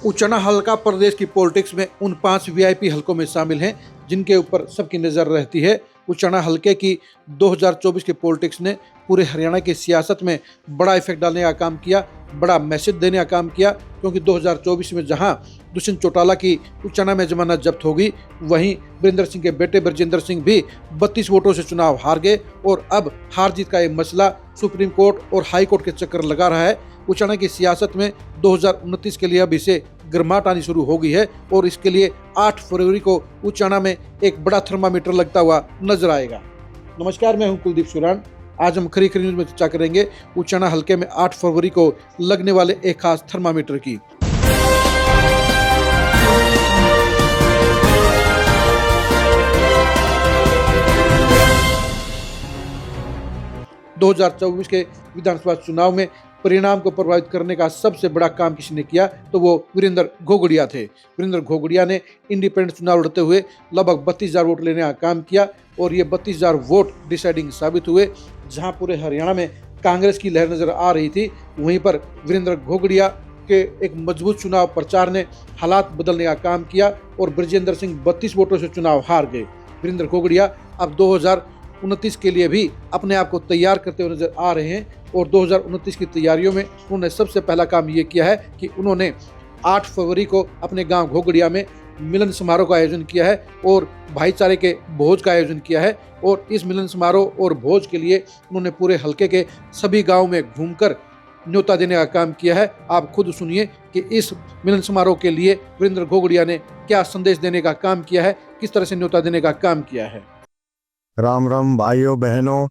उचना हल्का प्रदेश की पॉलिटिक्स में उन 5 वीआईपी हलकों में शामिल हैं जिनके ऊपर सबकी नज़र रहती है। उचना हल्के की 2024 की पॉलिटिक्स ने पूरे हरियाणा की सियासत में बड़ा इफेक्ट डालने का काम किया, बड़ा मैसेज देने का काम किया, क्योंकि 2024 में जहां दुष्यंत चौटाला की उचना में जमानत जब्त होगी, वहीं वीरेंद्र सिंह के बेटे ब्रजेंद्र सिंह भी 32 वोटों से चुनाव हार गए और अब हार जीत का ये मसला सुप्रीम कोर्ट और हाई कोर्ट के चक्कर लगा रहा है। उचना की सियासत में 2029 के लिए अब इसे गर्माहट आनी शुरू हो गई है और इसके लिए 8 फरवरी को उचना में एक बड़ा थर्मामीटर लगता हुआ नजर आएगा। नमस्कार, मैं हूं कुलदीप सुरान। आज हम खरी न्यूज में चर्चा करेंगे उचना हल्के में 8 फरवरी को लगने वाले एक खास थर्मामीटर की। दो 2024 के विधानसभा चुनाव में परिणाम को प्रभावित करने का सबसे बड़ा काम किसी ने किया तो वो वीरेंद्र घोगड़िया थे। वीरेंद्र घोगड़िया ने इंडिपेंडेंट चुनाव लड़ते हुए लगभग 32,000 वोट लेने का काम किया और ये 32,000 वोट डिसाइडिंग साबित हुए। जहां पूरे हरियाणा में कांग्रेस की लहर नजर आ रही थी, वहीं पर वीरेंद्र घोगड़िया के एक मजबूत चुनाव प्रचार ने हालात बदलने का काम किया और ब्रजेंद्र सिंह 32 वोटों से चुनाव हार गए। वीरेंद्र घोगड़िया अब 2029 के लिए भी अपने आप को तैयार करते हुए नजर आ रहे हैं और 2029 की तैयारियों में उन्होंने सबसे पहला काम ये किया है कि उन्होंने 8 फरवरी को अपने गांव घोगड़िया में मिलन समारोह का आयोजन किया है और भाईचारे के भोज का आयोजन किया है। और इस मिलन समारोह और भोज के लिए उन्होंने पूरे हलके के सभी गाँव में घूमकर न्योता देने का काम किया है। आप खुद सुनिए कि इस मिलन समारोह के लिए वीरेंद्र घोगड़िया ने क्या संदेश देने का काम किया है, किस तरह से न्योता देने का काम किया है। राम राम भाइयों बहनों,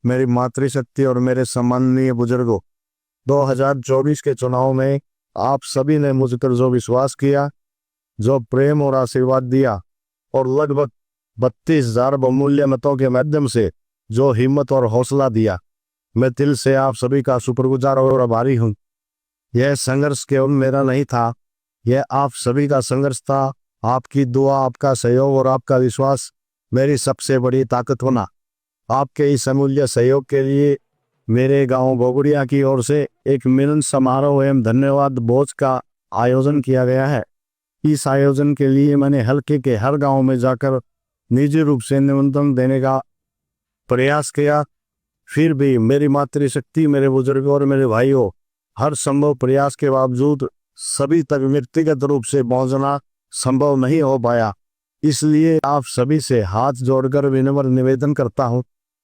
मेरी मातृशक्ति और मेरे सम्माननीय बुजुर्गों, 2024 के चुनाव में आप सभी ने मुझ पर जो विश्वास किया, जो प्रेम और आशीर्वाद दिया और लगभग 32,000 बहुमूल्य मतों के माध्यम से जो हिम्मत और हौसला दिया, मैं दिल से आप सभी का शुक्रगुजार और आभारी हूँ। यह संघर्ष केवल मेरा नहीं था, यह आप सभी का संघर्ष था। आपकी दुआ, आपका सहयोग और आपका विश्वास मेरी सबसे बड़ी ताकत होना। आपके इस अमूल्य सहयोग के लिए मेरे गांव घोगड़िया की ओर से एक मिलन समारोह एवं धन्यवाद भोज का आयोजन किया गया है। इस आयोजन के लिए मैंने हल्के के हर गांव में जाकर निजी रूप से निमंत्रण देने का प्रयास किया, फिर भी मेरी मातृशक्ति, मेरे बुजुर्गों और मेरे भाइयों, हर संभव प्रयास के बावजूद सभी तक व्यक्तिगत रूप से पहुंचना संभव नहीं हो पाया। इसलिए आप सभी से हाथ जोड़कर विनम्र निवेदन करता हूं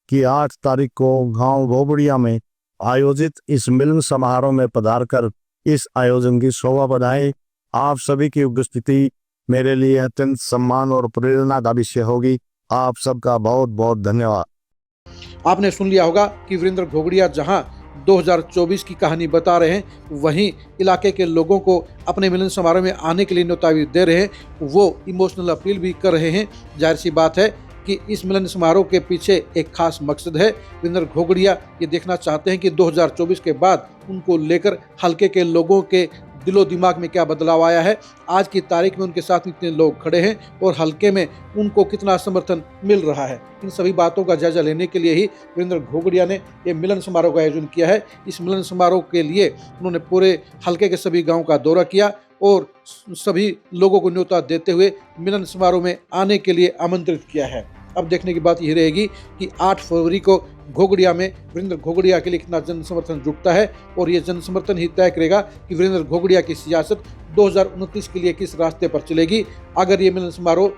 कि 8 तारीख को गांव घोगड़िया में आयोजित इस मिलन समारोह में पधारकर इस आयोजन की शोभा बढ़ाएं। आप सभी की उपस्थिति मेरे लिए अत्यंत सम्मान और प्रेरणा का विषय होगी। आप सबका बहुत बहुत धन्यवाद। आपने सुन लिया होगा कि वीरेंद्र घोगड़िया जहां 2024 की कहानी बता रहे हैं, वहीं इलाके के लोगों को अपने मिलन समारोह में आने के लिए न्योता भी दे रहे हैं, वो इमोशनल अपील भी कर रहे हैं। जाहिर सी बात है कि इस मिलन समारोह के पीछे एक खास मकसद है। वीरेंद्र घोगड़िया ये देखना चाहते हैं कि 2024 के बाद उनको लेकर हल्के के लोगों के दिलो दिमाग में क्या बदलाव आया है। आज की तारीख में उनके साथ इतने लोग खड़े हैं और हल्के में उनको कितना समर्थन मिल रहा है। इन सभी बातों का जायजा लेने के लिए ही वीरेंद्र घोगड़िया ने ये मिलन समारोह का आयोजन किया है। इस मिलन समारोह के लिए उन्होंने पूरे हल्के के सभी गाँव का दौरा किया और सभी लोगों को न्योता देते हुए मिलन समारोह में आने के लिए आमंत्रित किया है। अब देखने की बात यह रहेगी कि 8 फरवरी को घोगड़िया में वीरेंद्र घोगड़िया के लिए कितना जन समर्थन जुटता है और ये जन समर्थन ही तय करेगा कि वीरेंद्र घोगड़िया की सियासत 2029 के लिए किस रास्ते पर चलेगी। अगर ये मिलन समारोह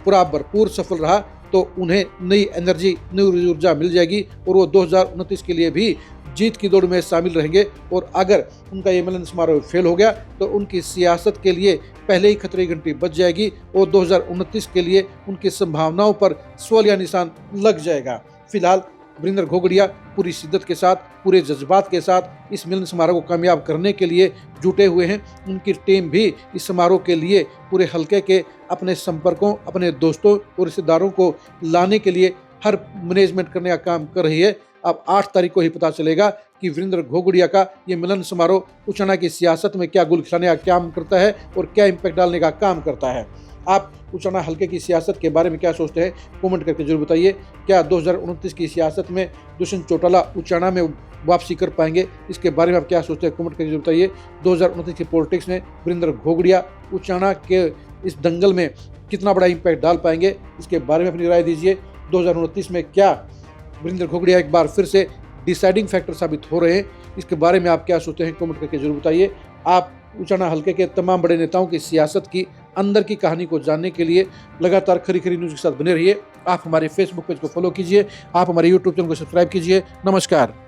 पूरा भरपूर सफल रहा तो उन्हें नई एनर्जी, नई ऊर्जा मिल जाएगी और वो 2029 के लिए भी जीत की दौड़ में शामिल रहेंगे। और अगर उनका ये मिलन समारोह फेल हो गया तो उनकी सियासत के लिए पहले ही खतरे की घंटी बज जाएगी और 2029 के लिए उनकी संभावनाओं पर सवालिया निशान लग जाएगा। फिलहाल वीरेंद्र घोगड़िया पूरी शिद्दत के साथ, पूरे जज्बात के साथ इस मिलन समारोह को कामयाब करने के लिए जुटे हुए हैं। उनकी टीम भी इस समारोह के लिए पूरे हल्के के अपने संपर्कों, अपने दोस्तों और रिश्तेदारों को लाने के लिए हर मैनेजमेंट करने का काम कर रही है। अब 8 तारीख को ही पता चलेगा कि वीरेंद्र घोगड़िया का ये मिलन समारोह उचाना की सियासत में क्या गुल खिलाने का काम करता है और क्या इम्पैक्ट डालने का काम करता है। आप उचाना हल्के की सियासत के बारे में क्या सोचते हैं, कमेंट करके जरूर बताइए। क्या 2029 की सियासत में दुष्यंत चौटाला उचाना में वापसी कर पाएंगे, इसके बारे में आप क्या सोचते हैं, कमेंट करके जरूर बताइए। 2029 की पॉलिटिक्स में वीरेंद्र घोगड़िया उचाना के इस दंगल में कितना बड़ा इम्पैक्ट डाल पाएंगे, इसके बारे में अपनी राय दीजिए। 2029 में क्या वीरेंद्र घोगड़िया एक बार फिर से डिसाइडिंग फैक्टर साबित हो रहे हैं, इसके बारे में आप क्या सोचते हैं, कमेंट करके जरूर बताइए। आप उचाना हल्के के तमाम बड़े नेताओं की सियासत की अंदर की कहानी को जानने के लिए लगातार खरी खरी न्यूज़ के साथ बने रहिए। आप हमारे फेसबुक पेज को फॉलो कीजिए, आप हमारे यूट्यूब चैनल को सब्सक्राइब कीजिए। नमस्कार।